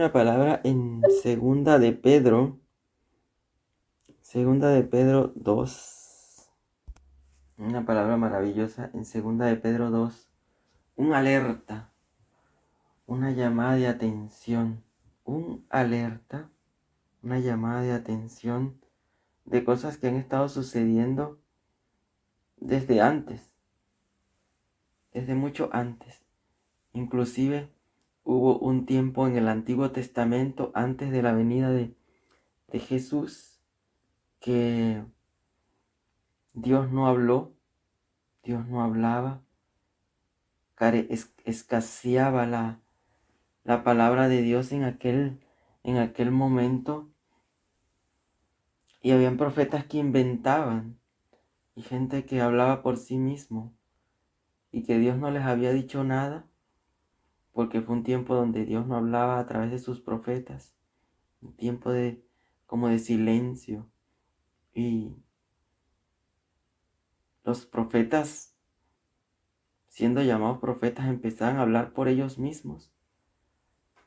una palabra en segunda de Pedro 2, una palabra maravillosa en segunda de Pedro 2, un alerta, una llamada de atención, un alerta, una llamada de atención de cosas que han estado sucediendo desde antes, desde mucho antes. Inclusive hubo un tiempo en el Antiguo Testamento, antes de la venida de Jesús, que Dios no habló, Dios no hablaba, escaseaba la palabra de Dios en aquel momento, y habían profetas que inventaban y gente que hablaba por sí mismo y que Dios no les había dicho nada, porque fue un tiempo donde Dios no hablaba a través de sus profetas, un tiempo como de silencio, y los profetas, siendo llamados profetas, empezaban a hablar por ellos mismos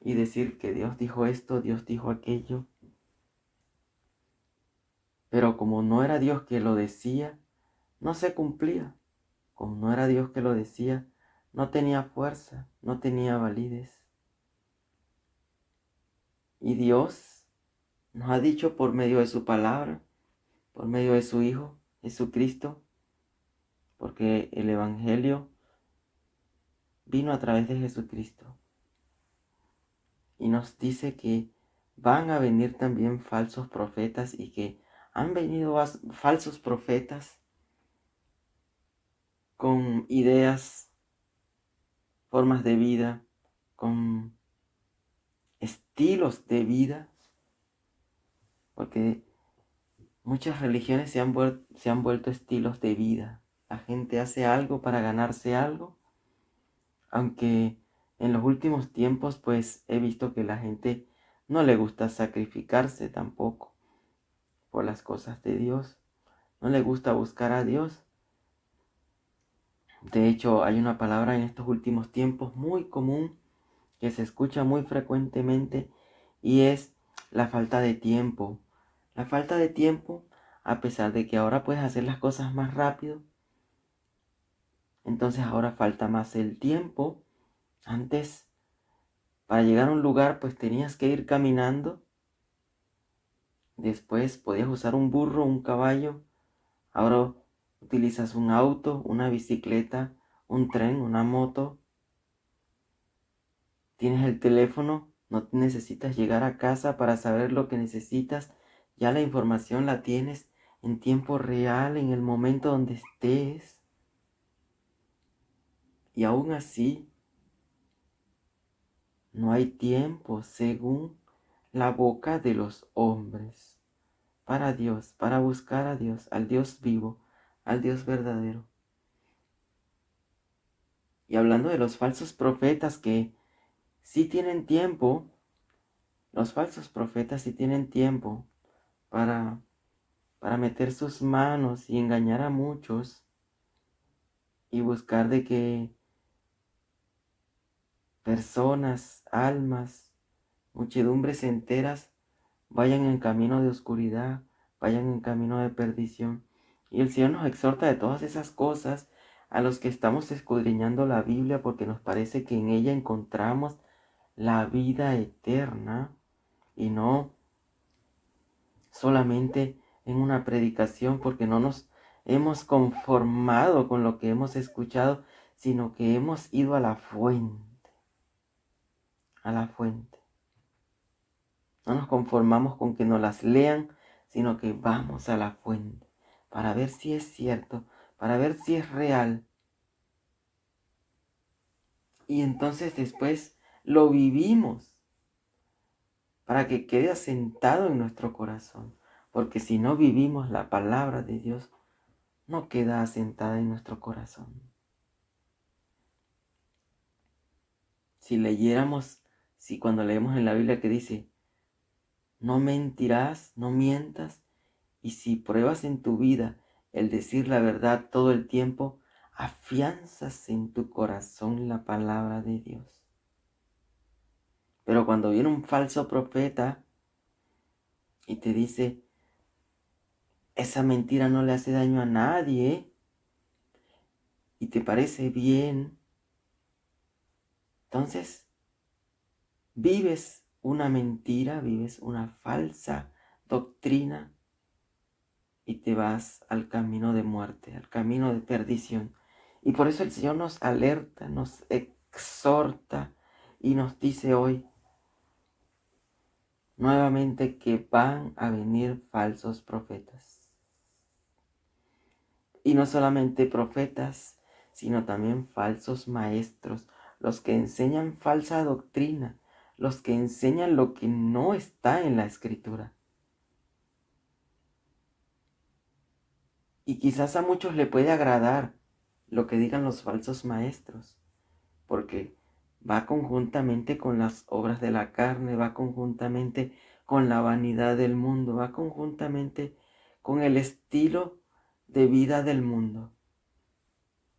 y decir que Dios dijo esto, Dios dijo aquello. Pero como no era Dios que lo decía, no se cumplía. Como no era Dios que lo decía, no tenía fuerza, no tenía validez. Y Dios nos ha dicho por medio de su palabra, por medio de su Hijo, Jesucristo, porque el Evangelio vino a través de Jesucristo. Y nos dice que van a venir también falsos profetas y que han venido falsos profetas con ideas, formas de vida, con estilos de vida, porque muchas religiones se han vuelto estilos de vida. La gente hace algo para ganarse algo, aunque en los últimos tiempos pues he visto que la gente no le gusta sacrificarse tampoco por las cosas de Dios, no le gusta buscar a Dios. De hecho, hay una palabra en estos últimos tiempos muy común que se escucha muy frecuentemente, y es la falta de tiempo. La falta de tiempo, a pesar de que ahora puedes hacer las cosas más rápido, entonces ahora falta más el tiempo. Antes, para llegar a un lugar, pues tenías que ir caminando. Después podías usar un burro, un caballo. Ahora utilizas un auto, una bicicleta, un tren, una moto. Tienes el teléfono, no necesitas llegar a casa para saber lo que necesitas. Ya la información la tienes en tiempo real, en el momento donde estés. Y aún así, no hay tiempo según la boca de los hombres para Dios, para buscar a Dios, al Dios vivo, al Dios verdadero. Y hablando de los falsos profetas que sí tienen tiempo, los falsos profetas sí tienen tiempo para meter sus manos y engañar a muchos y buscar de que personas, almas, muchedumbres enteras vayan en camino de oscuridad, vayan en camino de perdición. Y el Señor nos exhorta de todas esas cosas a los que estamos escudriñando la Biblia, porque nos parece que en ella encontramos la vida eterna y no solamente en una predicación, porque no nos hemos conformado con lo que hemos escuchado, sino que hemos ido a la fuente, a la fuente. No nos conformamos con que nos las lean, sino que vamos a la fuente para ver si es cierto, para ver si es real. Y entonces después lo vivimos para que quede asentado en nuestro corazón. Porque si no vivimos la palabra de Dios, no queda asentada en nuestro corazón. Si leyéramos, si cuando leemos en la Biblia que dice, no mentirás, no mientas, y si pruebas en tu vida el decir la verdad todo el tiempo, afianzas en tu corazón la palabra de Dios. Pero cuando viene un falso profeta y te dice, esa mentira no le hace daño a nadie y te parece bien, entonces vives una mentira, vives una falsa doctrina y te vas al camino de muerte, al camino de perdición. Y por eso el Señor nos alerta, nos exhorta y nos dice hoy nuevamente que van a venir falsos profetas. Y no solamente profetas, sino también falsos maestros, los que enseñan falsa doctrina, los que enseñan lo que no está en la Escritura. Y quizás a muchos le puede agradar lo que digan los falsos maestros, porque va conjuntamente con las obras de la carne, va conjuntamente con la vanidad del mundo, va conjuntamente con el estilo de vida del mundo.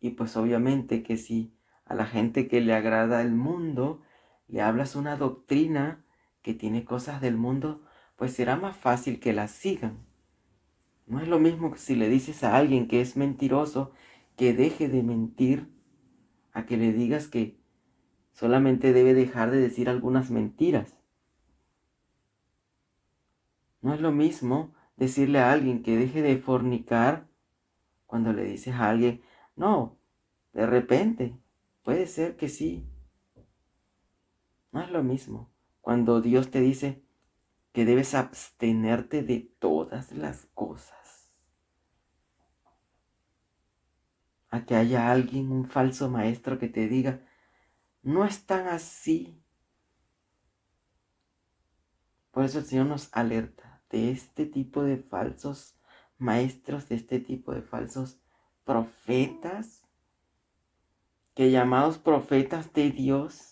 Y pues obviamente que si a la gente que le agrada el mundo le hablas una doctrina que tiene cosas del mundo, pues será más fácil que la sigan. No es lo mismo que si le dices a alguien que es mentiroso que deje de mentir, a que le digas que solamente debe dejar de decir algunas mentiras. No es lo mismo decirle a alguien que deje de fornicar cuando le dices a alguien, no, de repente, puede ser que sí. No es lo mismo cuando Dios te dice que debes abstenerte de todas las cosas. A que haya alguien, un falso maestro que te diga, no es tan así. Por eso el Señor nos alerta de este tipo de falsos maestros, de este tipo de falsos profetas, que llamados profetas de Dios,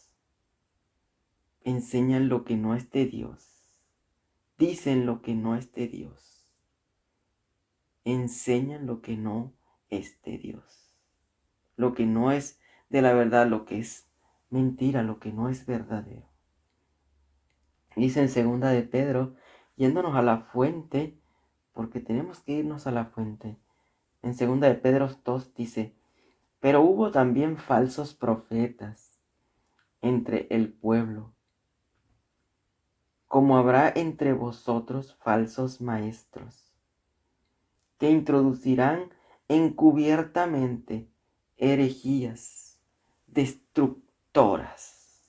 enseñan lo que no es de Dios, dicen lo que no es de Dios, enseñan lo que no es de Dios, lo que no es de la verdad, lo que es mentira, lo que no es verdadero. Dice en segunda de Pedro, yéndonos a la fuente, porque tenemos que irnos a la fuente. En segunda de Pedro 2 dice, pero hubo también falsos profetas entre el pueblo, como habrá entre vosotros falsos maestros, que introducirán encubiertamente herejías destructoras.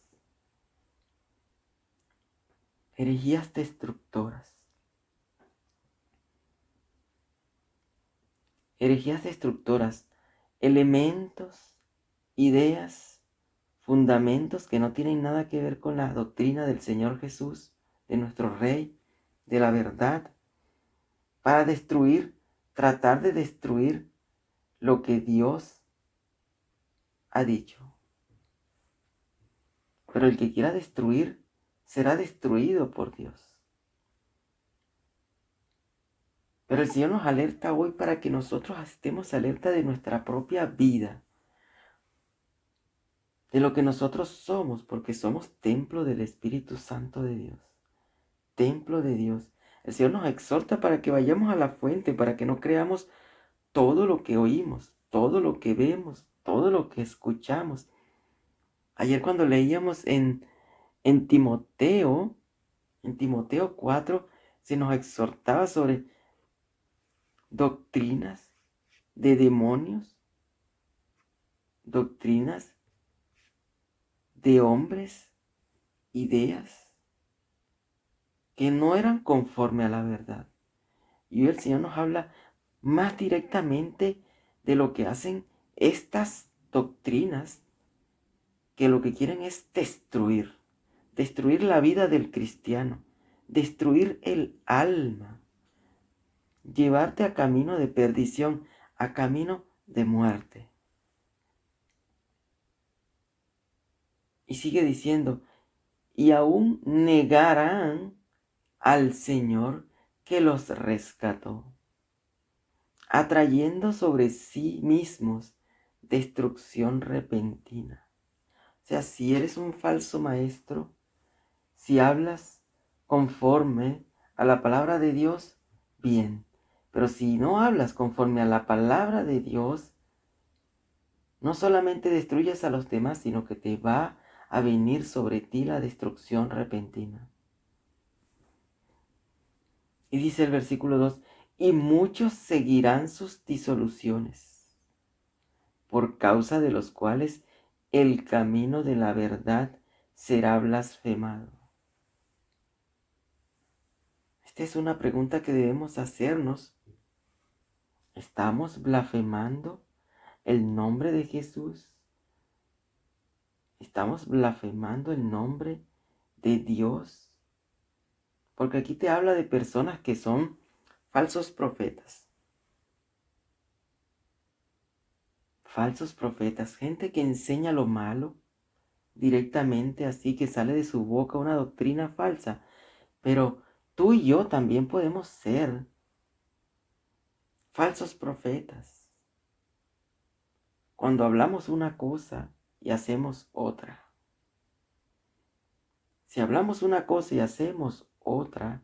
Herejías destructoras. Herejías destructoras. Elementos, ideas, fundamentos que no tienen nada que ver con la doctrina del Señor Jesús, de nuestro Rey, de la verdad, para destruir, tratar de destruir lo que Dios ha dicho. Pero el que quiera destruir será destruido por Dios. Pero el Señor nos alerta hoy para que nosotros estemos alerta de nuestra propia vida, de lo que nosotros somos, porque somos templo del Espíritu Santo de Dios. Templo de Dios. El Señor nos exhorta para que vayamos a la fuente, para que no creamos todo lo que oímos, todo lo que vemos, todo lo que escuchamos. Ayer cuando leíamos en Timoteo 4, se nos exhortaba sobre doctrinas de demonios, doctrinas de hombres, ideas que no eran conforme a la verdad. Y hoy el Señor nos habla más directamente de lo que hacen estas doctrinas, que lo que quieren es destruir la vida del cristiano, destruir el alma, llevarte a camino de perdición, a camino de muerte. Y sigue diciendo, y aún negarán al Señor que los rescató, atrayendo sobre sí mismos destrucción repentina. O sea, si eres un falso maestro, Si hablas conforme a la palabra de Dios, bien. Pero si no hablas conforme a la palabra de Dios, no solamente destruyes a los demás, sino que te va a venir sobre ti la destrucción repentina. Y dice el versículo 2, y muchos seguirán sus disoluciones, por causa de los cuales el camino de la verdad será blasfemado. Esta es una pregunta que debemos hacernos. ¿Estamos blasfemando el nombre de Jesús? ¿Estamos blasfemando el nombre de Dios? Porque aquí te habla de personas que son falsos profetas. Falsos profetas, gente que enseña lo malo directamente, así que sale de su boca una doctrina falsa. Pero tú y yo también podemos ser falsos profetas cuando hablamos una cosa y hacemos otra. Si hablamos una cosa y hacemos otra,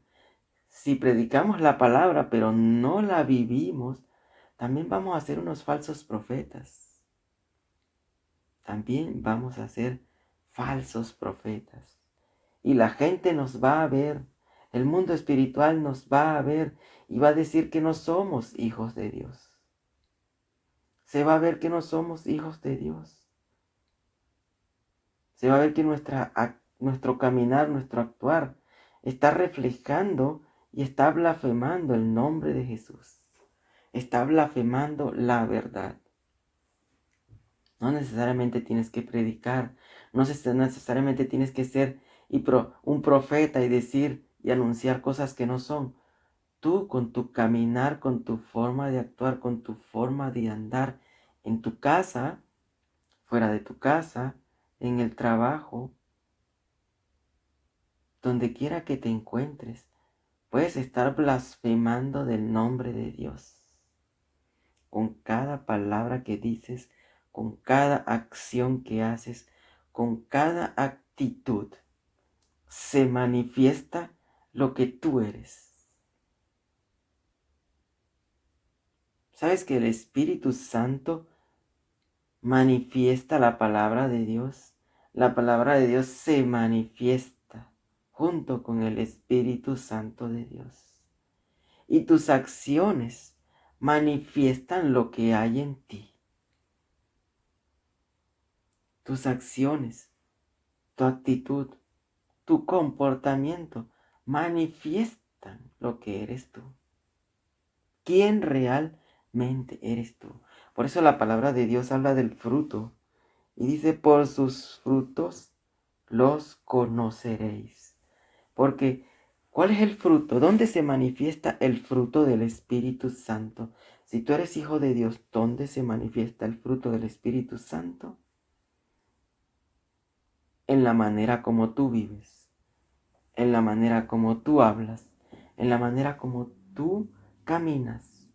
si predicamos la palabra pero no la vivimos, también vamos a ser unos falsos profetas. También vamos a ser falsos profetas. Y la gente nos va a ver, el mundo espiritual nos va a ver y va a decir que no somos hijos de Dios. Se va a ver que no somos hijos de Dios. Se va a ver que nuestro caminar, nuestro actuar, está reflejando y está blasfemando el nombre de Jesús. Está blasfemando la verdad. No necesariamente tienes que predicar, no necesariamente tienes que ser un profeta y decir y anunciar cosas que no son. Tú con tu caminar, con tu forma de actuar, con tu forma de andar en tu casa, fuera de tu casa, en el trabajo, donde quiera que te encuentres, puedes estar blasfemando del nombre de Dios. Con cada palabra que dices, con cada acción que haces, con cada actitud, se manifiesta lo que tú eres. ¿Sabes que el Espíritu Santo manifiesta la palabra de Dios? La palabra de Dios se manifiesta junto con el Espíritu Santo de Dios. Y tus acciones manifiestan lo que hay en ti. Tus acciones, tu actitud, tu comportamiento manifiestan lo que eres tú. ¿Quién realmente eres tú? Por eso la palabra de Dios habla del fruto y dice, por sus frutos los conoceréis. Porque, ¿cuál es el fruto? ¿Dónde se manifiesta el fruto del Espíritu Santo? Si tú eres hijo de Dios, ¿dónde se manifiesta el fruto del Espíritu Santo? En la manera como tú vives, en la manera como tú hablas, en la manera como tú caminas,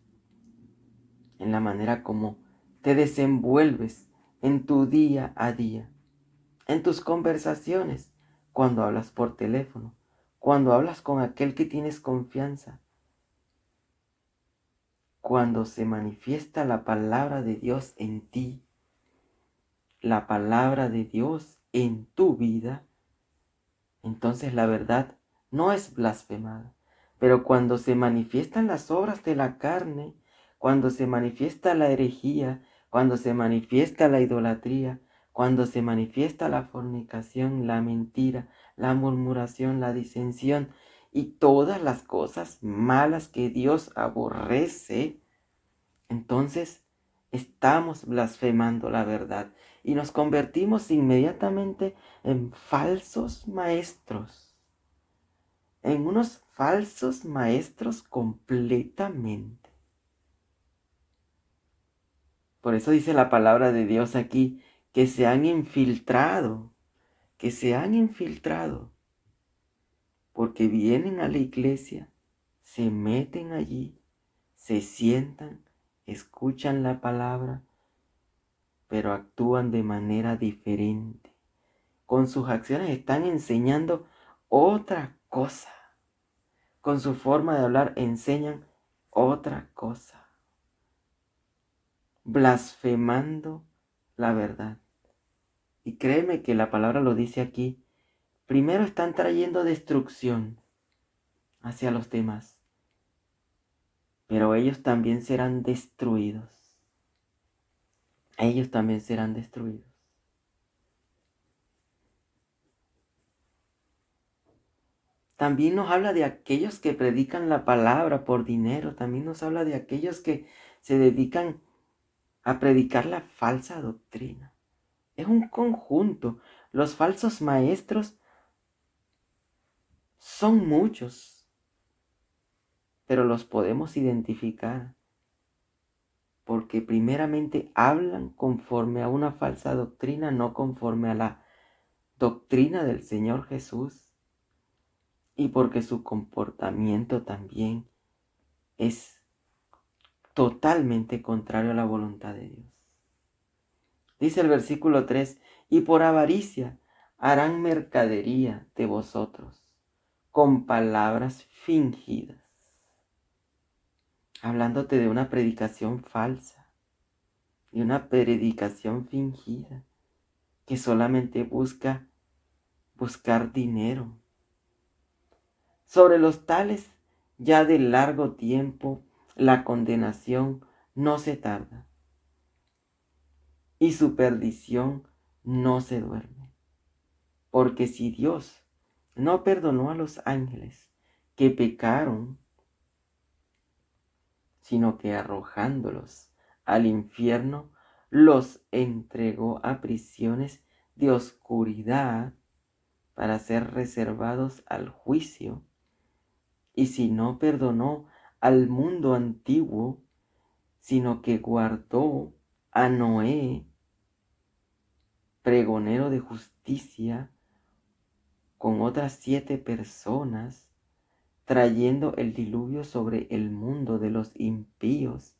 en la manera como te desenvuelves en tu día a día, en tus conversaciones, cuando hablas por teléfono, cuando hablas con aquel que tienes confianza, cuando se manifiesta la palabra de Dios en ti, la palabra de Dios en tu vida, entonces la verdad no es blasfemada. Pero cuando se manifiestan las obras de la carne, cuando se manifiesta la herejía, cuando se manifiesta la idolatría, cuando se manifiesta la fornicación, la mentira, la murmuración, la disensión y todas las cosas malas que Dios aborrece, entonces estamos blasfemando la verdad y nos convertimos inmediatamente en falsos maestros, en unos falsos maestros completamente. Por eso dice la palabra de Dios aquí, que se han infiltrado, porque vienen a la iglesia, se meten allí, se sientan, escuchan la palabra, pero actúan de manera diferente. Con sus acciones están enseñando otra cosa. Con su forma de hablar enseñan otra cosa, blasfemando la verdad. Y créeme que la palabra lo dice aquí. Primero están trayendo destrucción hacia los demás, pero ellos también serán destruidos. Ellos también serán destruidos. También nos habla de aquellos que predican la palabra por dinero. También nos habla de aquellos que se dedican a predicar la falsa doctrina. Es un conjunto. Los falsos maestros son muchos, pero los podemos identificar porque primeramente hablan conforme a una falsa doctrina, no conforme a la doctrina del Señor Jesús, y porque su comportamiento también es totalmente contrario a la voluntad de Dios. Dice el versículo 3, y por avaricia harán mercadería de vosotros con palabras fingidas, hablándote de una predicación falsa, de una predicación fingida, que solamente buscar dinero. Sobre los tales, ya de largo tiempo, la condenación no se tarda, y su perdición no se duerme. Porque si Dios no perdonó a los ángeles que pecaron, sino que arrojándolos al infierno, los entregó a prisiones de oscuridad para ser reservados al juicio, y si no perdonó al mundo antiguo, sino que guardó a Noé, pregonero de justicia, con otras 7 personas, trayendo el diluvio sobre el mundo de los impíos,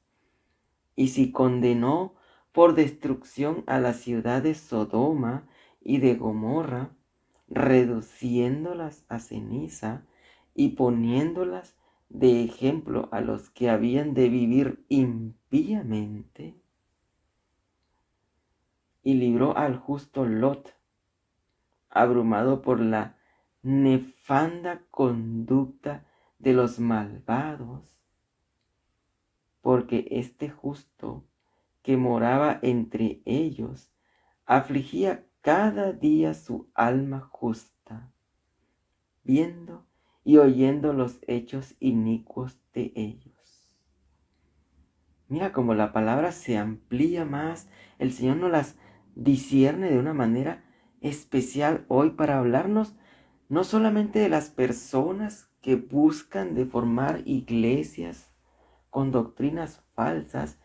y si condenó por destrucción a las ciudades Sodoma y de Gomorra, reduciéndolas a ceniza y poniéndolas de ejemplo a los que habían de vivir impíamente, y libró al justo Lot, abrumado por la nefanda conducta de los malvados, porque este justo que moraba entre ellos afligía cada día su alma justa, viendo y oyendo los hechos inicuos de ellos. Mira cómo la palabra se amplía más, el Señor nos las discierne de una manera especial hoy para hablarnos no solamente de las personas que buscan deformar iglesias con doctrinas falsas,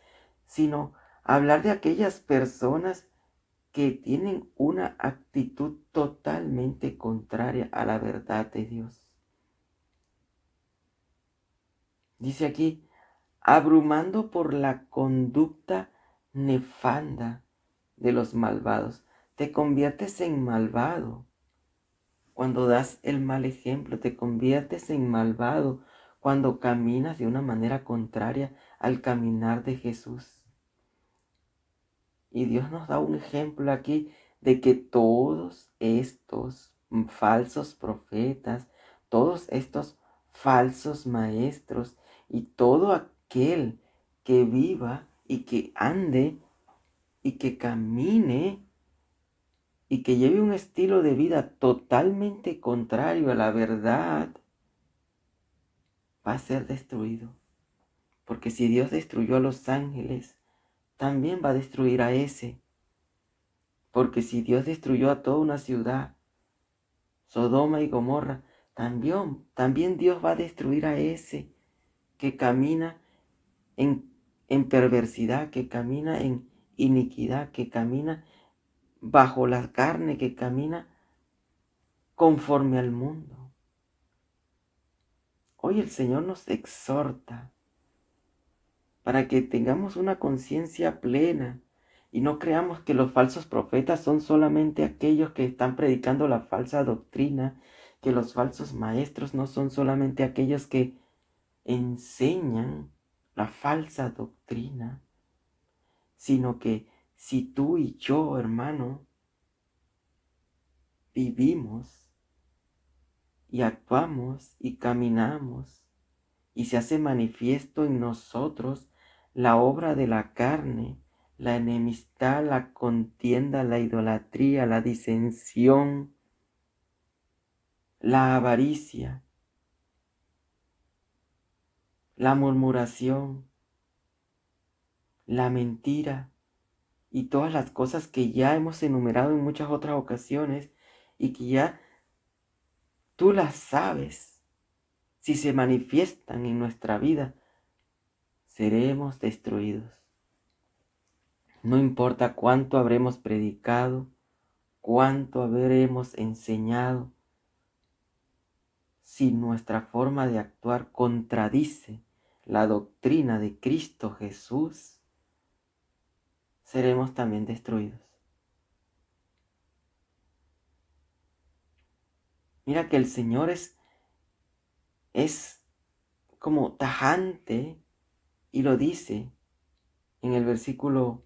sino hablar de aquellas personas que tienen una actitud totalmente contraria a la verdad de Dios. Dice aquí, abrumando por la conducta nefanda de los malvados. Te conviertes en malvado cuando das el mal ejemplo, te conviertes en malvado cuando caminas de una manera contraria al caminar de Jesús. Y Dios nos da un ejemplo aquí de que todos estos falsos profetas, todos estos falsos maestros y todo aquel que viva y que ande y que camine y que lleve un estilo de vida totalmente contrario a la verdad, va a ser destruido. Porque si Dios destruyó a los ángeles, también va a destruir a ese. Porque si Dios destruyó a toda una ciudad, Sodoma y Gomorra, también Dios va a destruir a ese que camina en perversidad, que camina en iniquidad, que camina bajo la carne, que camina conforme al mundo. Hoy el Señor nos exhorta para que tengamos una conciencia plena y no creamos que los falsos profetas son solamente aquellos que están predicando la falsa doctrina, que los falsos maestros no son solamente aquellos que enseñan la falsa doctrina, sino que si tú y yo, hermano, vivimos y actuamos y caminamos y se hace manifiesto en nosotros la obra de la carne, la enemistad, la contienda, la idolatría, la disensión, la avaricia, la murmuración, la mentira y todas las cosas que ya hemos enumerado en muchas otras ocasiones y que ya tú las sabes. Si se manifiestan en nuestra vida, seremos destruidos. No importa cuánto habremos predicado, cuánto habremos enseñado, si nuestra forma de actuar contradice la doctrina de Cristo Jesús, seremos también destruidos. Mira que el Señor es como tajante y lo dice en el versículo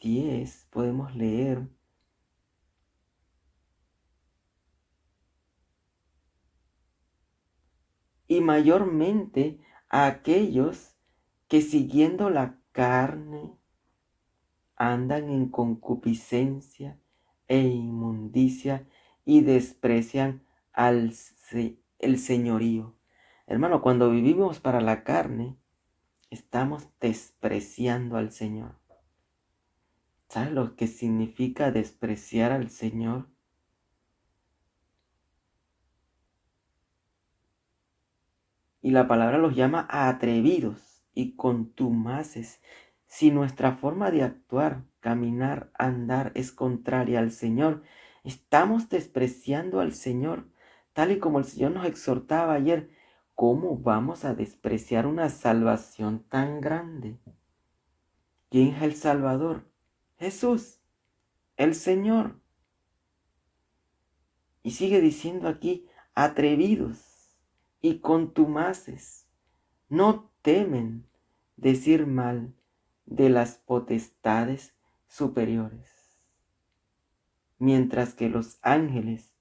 10, podemos leer: y mayormente a aquellos que siguiendo la carne andan en concupiscencia e inmundicia y desprecian el señorío. Hermano, cuando vivimos para la carne, estamos despreciando al Señor. ¿Sabes lo que significa despreciar al Señor? Y la palabra los llama a atrevidos y contumaces. Si nuestra forma de actuar, caminar, andar es contraria al Señor, estamos despreciando al Señor, tal y como el Señor nos exhortaba ayer. ¿Cómo vamos a despreciar una salvación tan grande? ¿Quién es el Salvador? Jesús, el Señor. Y sigue diciendo aquí: atrevidos y contumaces, no temen decir mal de las potestades superiores, mientras que los ángeles,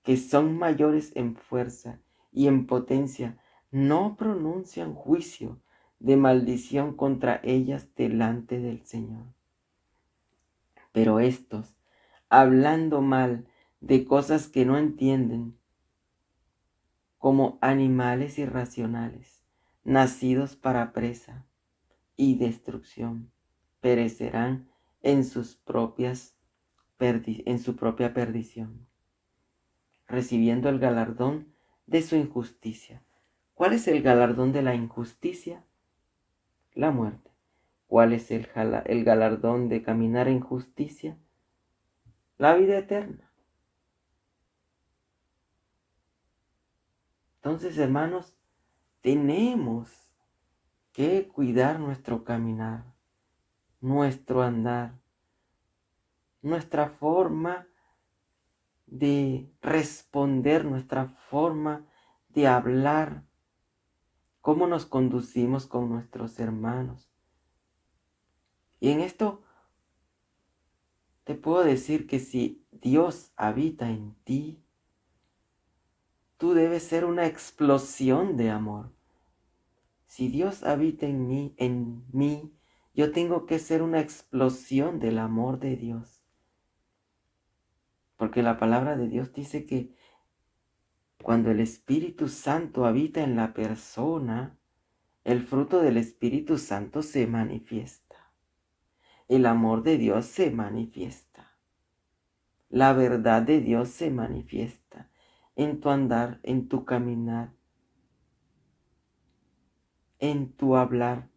que son mayores en fuerza y en potencia, no pronuncian juicio de maldición contra ellas delante del Señor. Pero estos, hablando mal de cosas que no entienden, como animales irracionales, nacidos para presa y destrucción, perecerán en su propia perdición, recibiendo el galardón de su injusticia. ¿Cuál es el galardón de la injusticia? La muerte. ¿Cuál es el galardón de caminar en justicia? La vida eterna. Entonces, hermanos, tenemos que cuidar nuestro caminar, nuestro andar, nuestra forma de responder, nuestra forma de hablar, cómo nos conducimos con nuestros hermanos. Y en esto te puedo decir que si Dios habita en ti, tú debes ser una explosión de amor. Si Dios habita en mí, yo tengo que ser una explosión del amor de Dios. Porque la palabra de Dios dice que cuando el Espíritu Santo habita en la persona, el fruto del Espíritu Santo se manifiesta. El amor de Dios se manifiesta. La verdad de Dios se manifiesta en tu andar, en tu caminar, en tu hablar,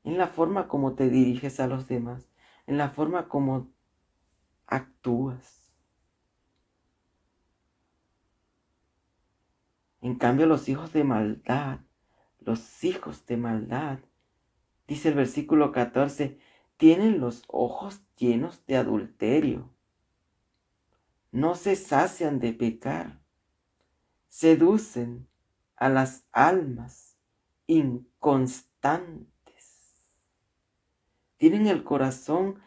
en la forma como te diriges a los demás, en la forma como actúas. En cambio, los hijos de maldad, dice el versículo 14, tienen los ojos llenos de adulterio. no se sacian de pecar, seducen a las almas inconstantes, tienen el corazón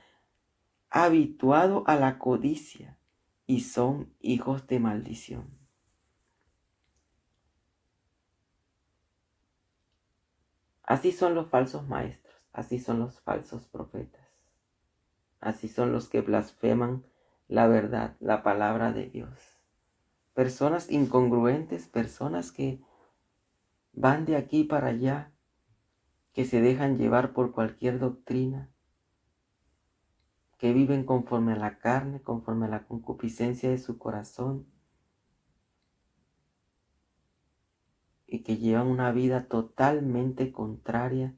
habituado a la codicia y son hijos de maldición. Así son los falsos maestros, así son los falsos profetas, así son los que blasfeman la verdad, la palabra de Dios. Personas incongruentes, personas que van de aquí para allá, que se dejan llevar por cualquier doctrina, que viven conforme a la carne, conforme a la concupiscencia de su corazón, y que llevan una vida totalmente contraria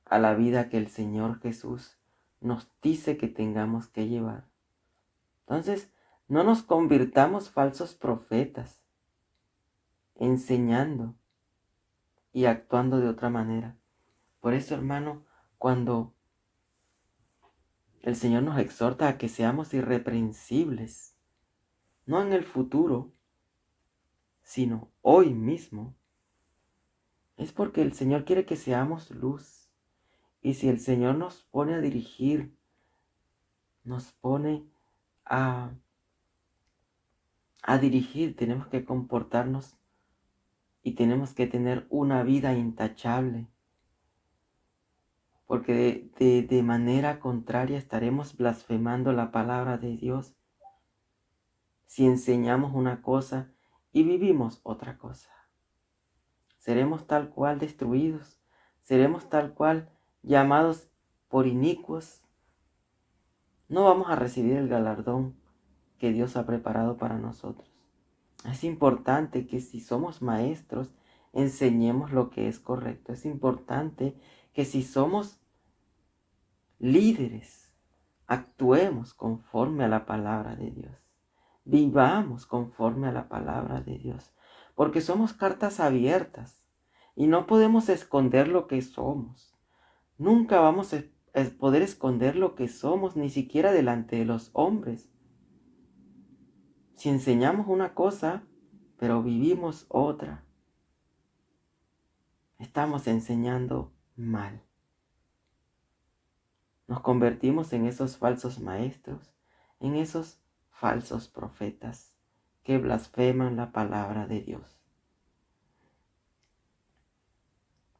a la vida que el Señor Jesús nos dice que tengamos que llevar. Entonces, no nos convirtamos falsos profetas, enseñando y actuando de otra manera. Por eso, hermano, cuando el Señor nos exhorta a que seamos irreprensibles, no en el futuro, sino hoy mismo, es porque el Señor quiere que seamos luz. Y si el Señor nos pone a dirigir, nos pone a dirigir, tenemos que comportarnos y tenemos que tener una vida intachable, porque de manera contraria estaremos blasfemando la palabra de Dios si enseñamos una cosa y vivimos otra cosa. Seremos tal cual destruidos, seremos tal cual llamados por inicuos. No vamos a recibir el galardón que Dios ha preparado para nosotros. Es importante que si somos maestros, enseñemos lo que es correcto. Es importante que si somos líderes, actuemos conforme a la palabra de Dios. Vivamos conforme a la palabra de Dios. Porque somos cartas abiertas y no podemos esconder lo que somos. Nunca vamos a poder esconder lo que somos, ni siquiera delante de los hombres. Si enseñamos una cosa, pero vivimos otra, estamos enseñando mal. Nos convertimos en esos falsos maestros, en esos falsos profetas que blasfeman la palabra de Dios.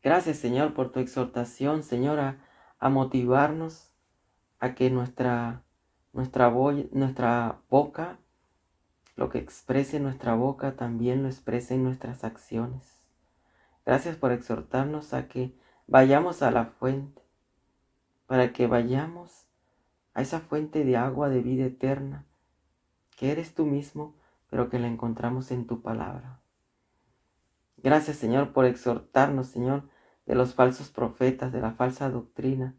Gracias, Señor, por tu exhortación, Señor, a motivarnos a que nuestra boca, lo que exprese nuestra boca, también lo exprese en nuestras acciones. Gracias por exhortarnos a que vayamos a la fuente, para que vayamos a esa fuente de agua de vida eterna, que eres tú mismo, pero que la encontramos en tu palabra. Gracias, Señor, por exhortarnos, Señor, de los falsos profetas, de la falsa doctrina,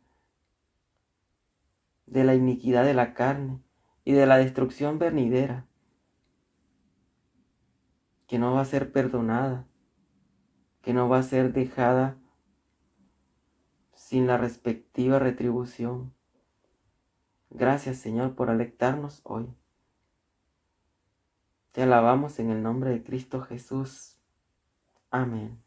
de la iniquidad de la carne y de la destrucción venidera, que no va a ser perdonada, que no va a ser dejada sin la respectiva retribución. Gracias, Señor, por alertarnos hoy. Te alabamos en el nombre de Cristo Jesús. Amén.